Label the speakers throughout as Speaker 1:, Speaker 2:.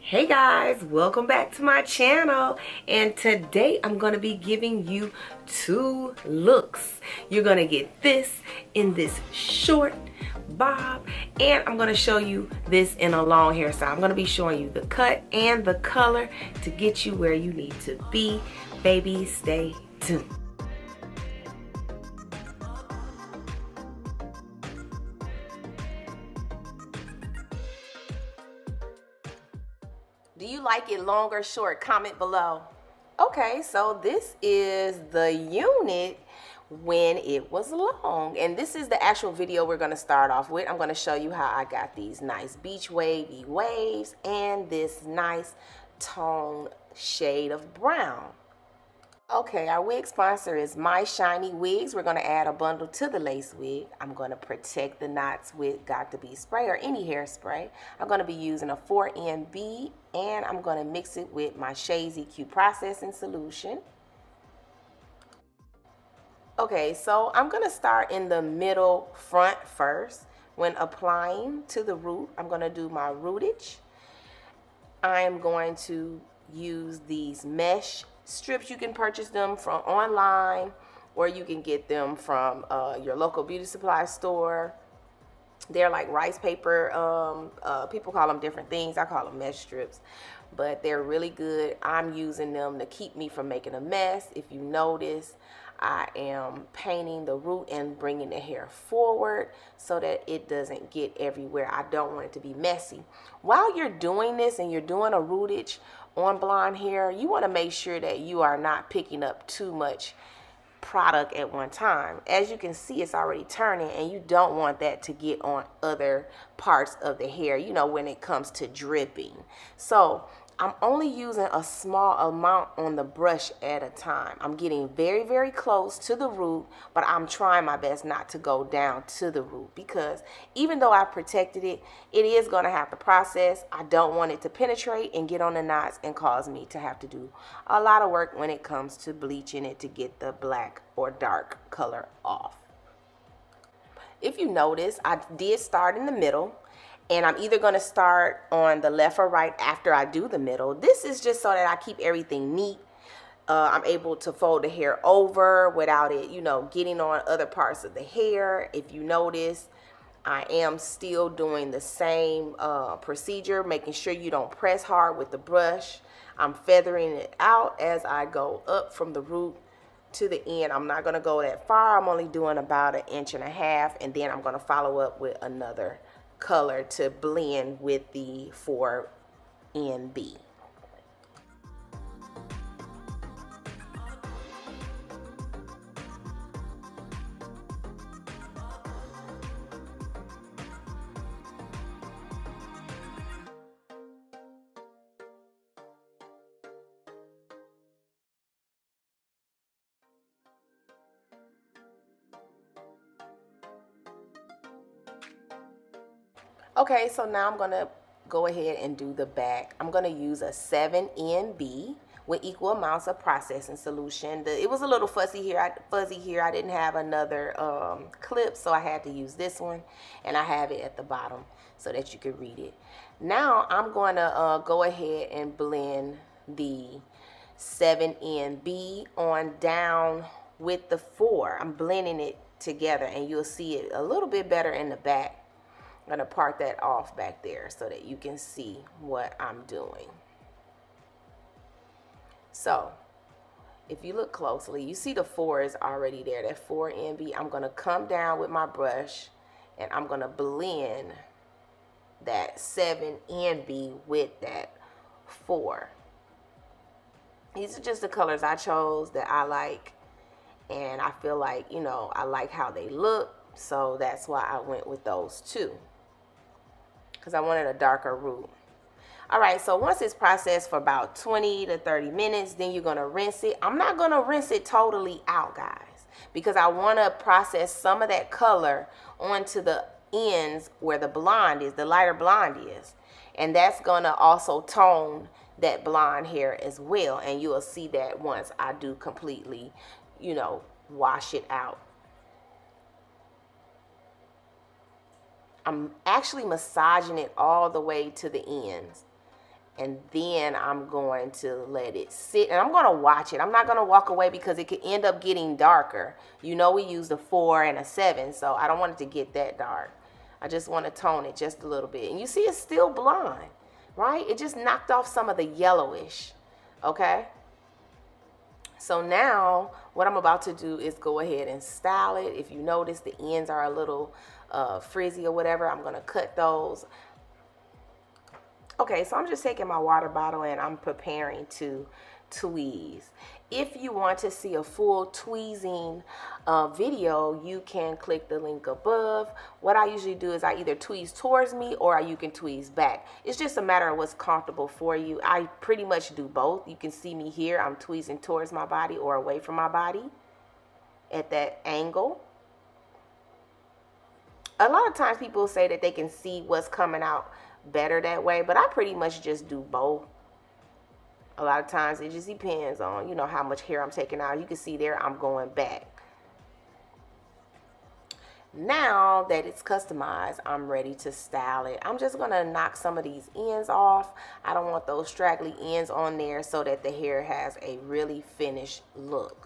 Speaker 1: Hey guys, welcome back to my channel, and today I'm going to be giving you two looks. You're going to get this in this short bob, and I'm going to show you this in a long hairstyle. I'm going to be showing you the cut and the color to get you where you need to be. Baby, stay tuned. Do you like it long or short? Comment below. Okay, so this is the unit when it was long, and this is the actual video we're going to start off with. I'm going to show you how I got these nice beach wavy waves and this nice tone shade of brown. Okay, our wig sponsor is MyShinyWigs. We're going to add a bundle to the lace wig. I'm going to protect the knots with Got2b spray or any hairspray. I'm going to be using a 4NB, and I'm going to mix it with my Shades EQ processing solution. Okay, so I'm going to start in the middle front first. When applying to the root, I'm going to do my rootage. I'm going to use these mesh strips. You can purchase them from online, or you can get them from your local beauty supply store. They're like rice paper. People call them different things. I call them mesh strips, but they're really good. I'm using them to keep me from making a mess. If you notice, I am painting the root and bringing the hair forward so that it doesn't get everywhere. I don't want it to be messy. While you're doing this and you're doing a rootage on blonde hair, you want to make sure that you are not picking up too much product at one time. As you can see, it's already turning, and you don't want that to get on other parts of the hair, you know, when it comes to dripping. So I'm only using a small amount on the brush at a time. I'm getting very, very close to the root, but I'm trying my best not to go down to the root, because even though I protected it, it is going to have to process. I don't want it to penetrate and get on the knots and cause me to have to do a lot of work when it comes to bleaching it to get the black or dark color off. If you notice, I did start in the middle, and I'm either going to start on the left or right after I do the middle. This is just so that I keep everything neat. I'm able to fold the hair over without it, you know, getting on other parts of the hair. If you notice, I am still doing the same procedure, making sure you don't press hard with the brush. I'm feathering it out as I go up from the root to the end. I'm not going to go that far. I'm only doing about 1.5 inches, and then I'm going to follow up with another color to blend with the 4NB. Okay, so now I'm going to go ahead and do the back. I'm going to use a 7NB with equal amounts of processing solution. It was a little fuzzy here. I didn't have another clip, so I had to use this one, and I have it at the bottom so that you can read it. Now I'm going to go ahead and blend the 7NB on down with the 4. I'm blending it together, and you'll see it a little bit better in the back. I'm going to part that off back there so that you can see what I'm doing. So if you look closely, you see the 4 is already there, that 4NB. I'm going to come down with my brush, and I'm going to blend that 7NB with that 4. These are just the colors I chose that I like, and I feel like, you know, I like how they look, so that's why I went with those two, because I wanted a darker root. All right, so once it's processed for about 20 to 30 minutes, then you're going to rinse it. I'm not going to rinse it totally out, guys, because I want to process some of that color onto the ends where the blonde is, the lighter blonde is. And that's going to also tone that blonde hair as well. And you will see that once I do completely, you know, wash it out. I'm actually massaging it all the way to the ends. and then I'm going to let it sit, and I'm going to watch it. I'm not going to walk away because it could end up getting darker. You know, we used a 4 and a 7, so I don't want it to get that dark. I just want to tone it just a little bit. And you see it's still blonde, right? It just knocked off some of the yellowish, okay? So now what I'm about to do is go ahead and style it. If you notice the ends are a little frizzy or whatever, I'm going to cut those. Okay, so I'm just taking my water bottle and I'm preparing to tweeze. If you want to see a full tweezing video, you can click the link above. What I usually do is I either tweeze towards me or you can tweeze back. It's just a matter of what's comfortable for you. I pretty much do both. You can see me here. I'm tweezing towards my body or away from my body at that angle. A lot of times people say that they can see what's coming out better that way, but I pretty much just do both. A lot of times it just depends on, you know, how much hair I'm taking out. You can see there I'm going back. Now that it's customized, I'm ready to style it. I'm just going to knock some of these ends off. I don't want those straggly ends on there so that the hair has a really finished look.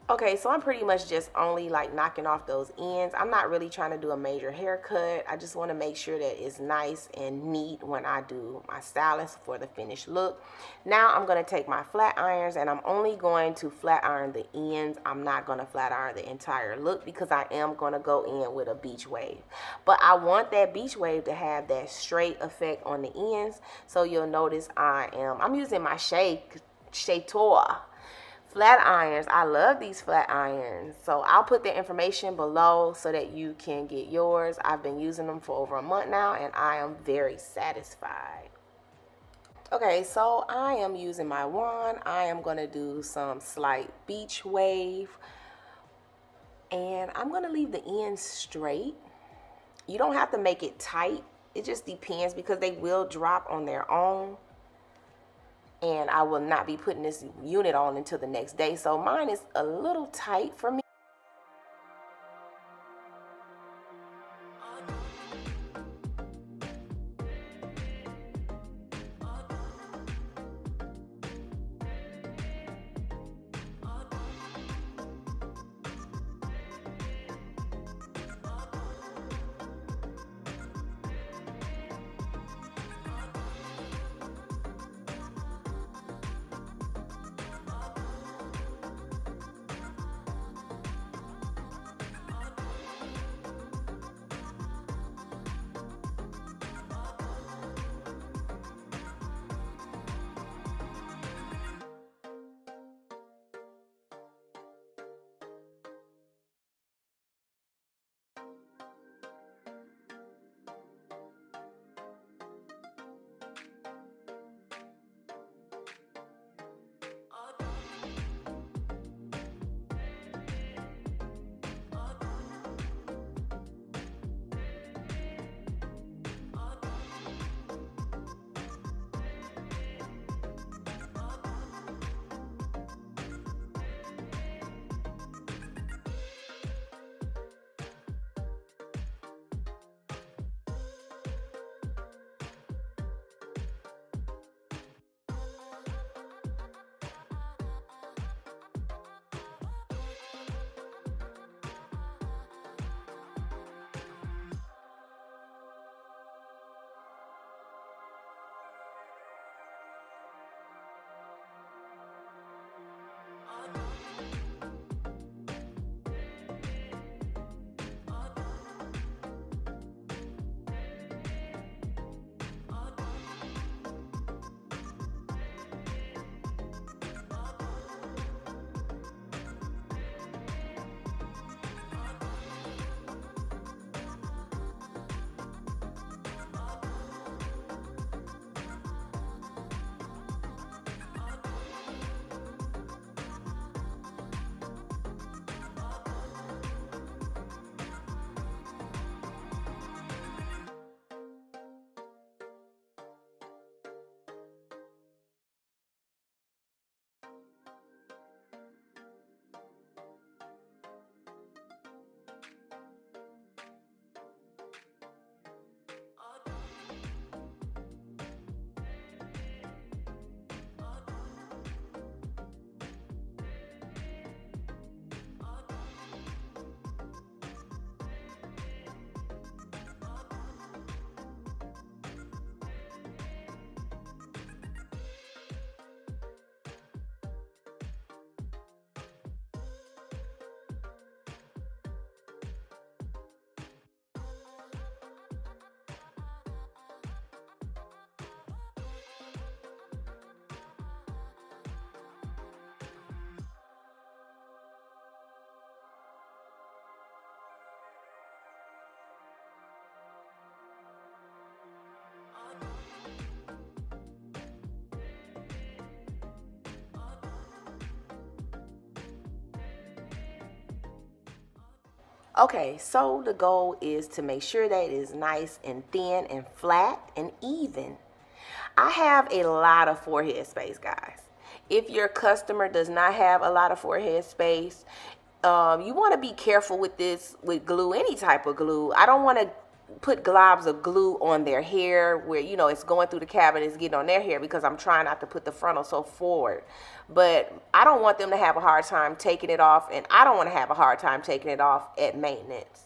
Speaker 1: Okay, so I'm pretty much just only like knocking off those ends. I'm not really trying to do a major haircut. I just want to make sure that it's nice and neat when I do my styling for the finished look. Now I'm going to take my flat irons and I'm only going to flat iron the ends. I'm not going to flat iron the entire look because I am going to go in with a beach wave. But I want that beach wave to have that straight effect on the ends. So you'll notice I'm using my Shator flat irons. I love these flat irons. So I'll put the information below so that you can get yours. I've been using them for over a month now and I am very satisfied. Okay, so I am using my wand. I am going to do some slight beach wave. And I'm going to leave the ends straight. You don't have to make it tight. It just depends because they will drop on their own. And I will not be putting this unit on until the next day. So mine is a little tight for me. Okay, so the goal is to make sure that it is nice and thin and flat and even. I have a lot of forehead space, guys. If your customer does not have a lot of forehead space, you want to be careful with this, with glue, any type of glue. I don't want to put globs of glue on their hair where, you know, it's going through the cavity, it's getting on their hair, because I'm trying not to put the frontal so forward. But I don't want them to have a hard time taking it off, and I don't want to have a hard time taking it off at maintenance.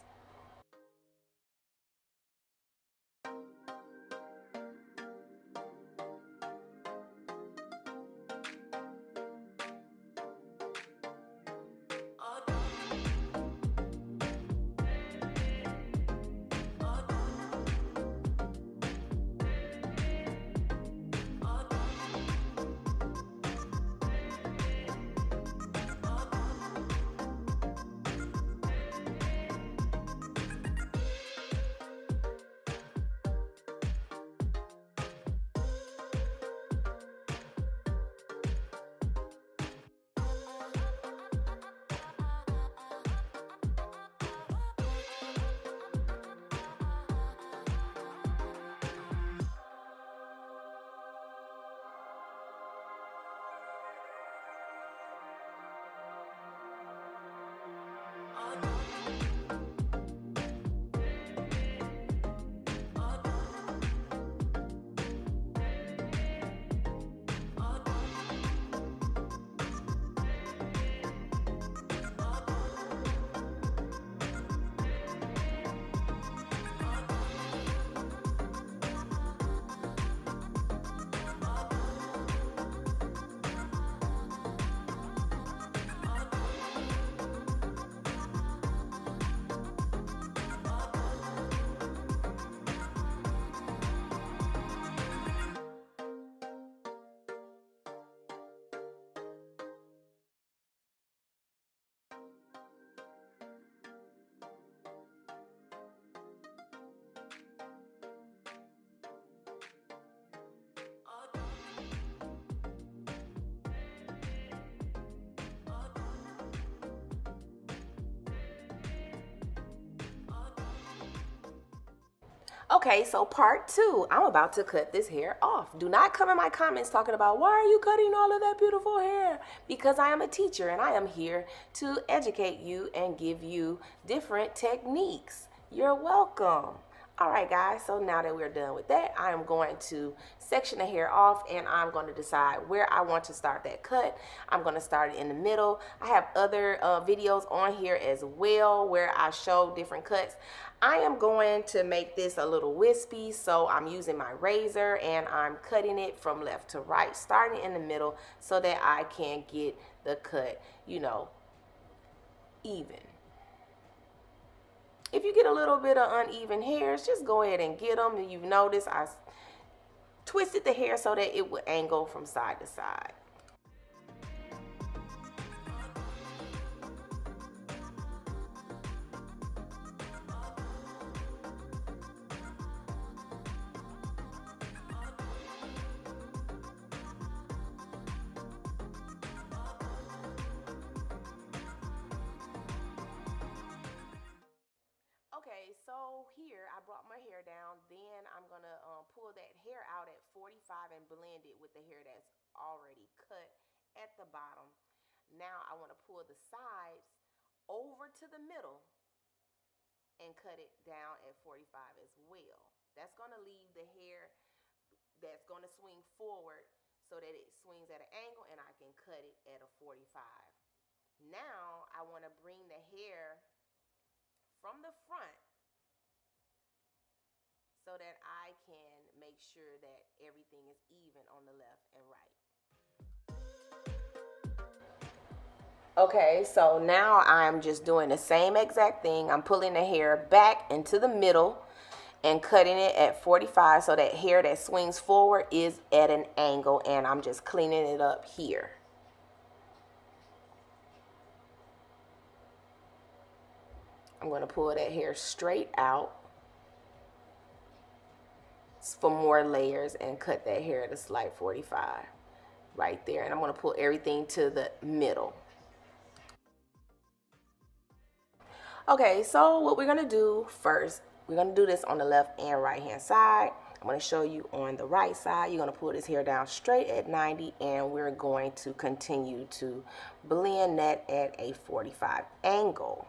Speaker 1: Okay, so part two, I'm about to cut this hair off. Do not come in my comments talking about, why are you cutting all of that beautiful hair? Because I am a teacher and I am here to educate you and give you different techniques. You're welcome. All right, guys, so now that we're done with that, I am going to section the hair off, and I'm going to decide where I want to start that cut. I'm going to start it in the middle. I have other videos on here as well where I show different cuts. I am going to make this a little wispy, so I'm using my razor and I'm cutting it from left to right, starting in the middle so that I can get the cut, you know, even. If you get a little bit of uneven hairs, just go ahead and get them. You've noticed I twisted the hair so that it would angle from side to side. Okay, so here I brought my hair down. Then I'm going to pull that hair out at 45 and blend it with the hair that's already cut at the bottom. Now I want to pull the sides over to the middle and cut it down at 45 as well. That's going to leave the hair that's going to swing forward so that it swings at an angle and I can cut it at a 45. Now I want to bring the hair from the front so that I can make sure that everything is even on the left and right. Okay, so now I'm just doing the same exact thing. I'm pulling the hair back into the middle and cutting it at 45 so that hair that swings forward is at an angle, and I'm just cleaning it up here. I'm going to pull that hair straight out for more layers and cut that hair at a slight 45 right there. And I'm going to pull everything to the middle. Okay, so what we're gonna do first, we're gonna do this on the left and right hand side. I'm gonna show you on the right side. You're gonna pull this hair down straight at 90, and we're going to continue to blend that at a 45 angle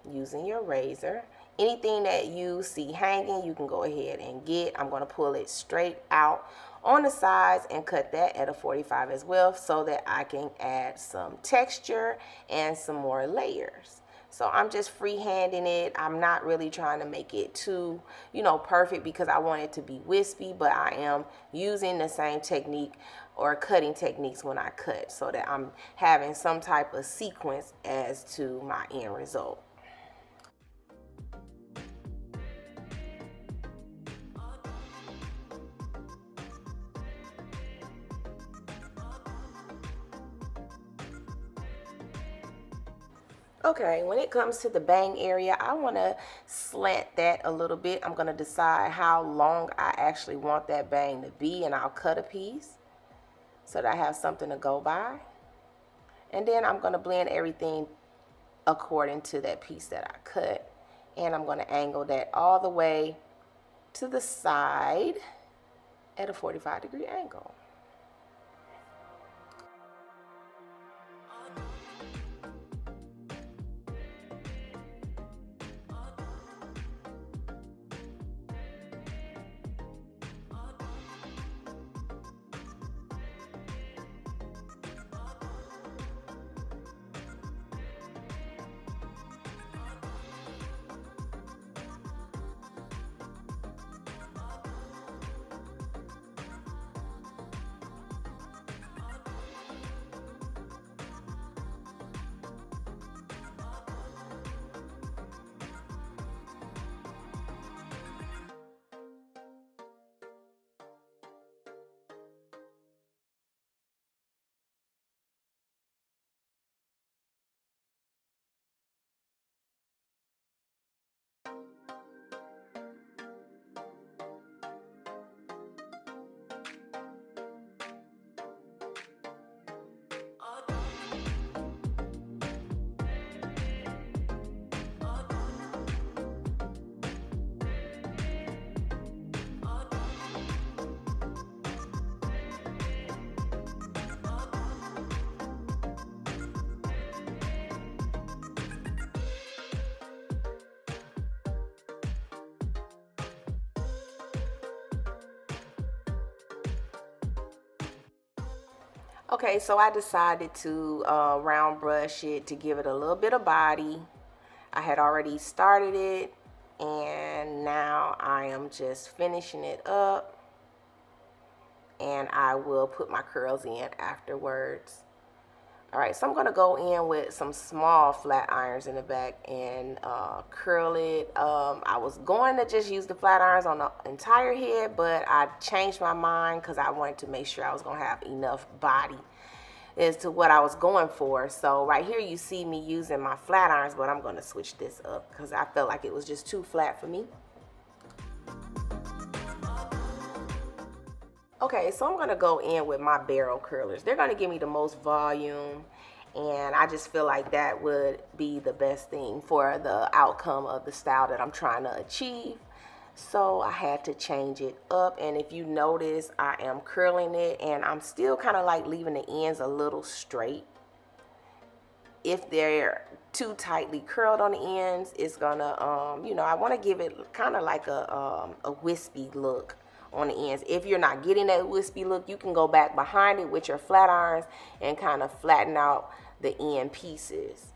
Speaker 1: using your razor. Anything that you see hanging, you can go ahead and get. I'm gonna pull it straight out on the sides and cut that at a 45 as well, so that I can add some texture and some more layers. So I'm just freehanding it. I'm not really trying to make it too, perfect, because I want it to be wispy, but I am using the same technique or cutting techniques when I cut, so that I'm having some type of sequence as to my end result. Okay, when it comes to the bang area, I want to slant that a little bit. I'm going to decide how long I actually want that bang to be, and I'll cut a piece so that I have something to go by. And then I'm going to blend everything according to that piece that I cut. And I'm going to angle that all the way to the side at a 45-degree angle. Okay, so I decided to round brush it to give it a little bit of body. I had already started it, and now I am just finishing it up, and I will put my curls in afterwards. All right, so I'm gonna go in with some small flat irons in the back and curl it. I was going to just use the flat irons on the entire head, but I changed my mind because I wanted to make sure I was gonna have enough body as to what I was going for. So right here you see me using my flat irons, but I'm gonna switch this up because I felt like it was just too flat for me. Okay, so I'm gonna go in with my barrel curlers. They're gonna give me the most volume, and I just feel like that would be the best thing for the outcome of the style that I'm trying to achieve. So I had to change it up, and if you notice, I am curling it, and I'm still kind of like leaving the ends a little straight. If they're too tightly curled on the ends, it's gonna, I want to give it kind of like a wispy look on the ends. If you're not getting that wispy look, you can go back behind it with your flat irons and kind of flatten out the end pieces.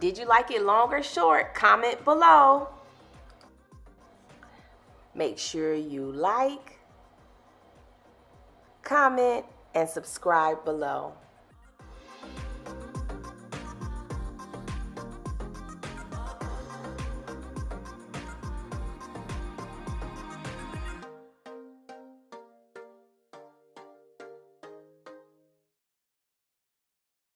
Speaker 1: Did you like it long or short? Comment below. Make sure you like, comment, and subscribe below.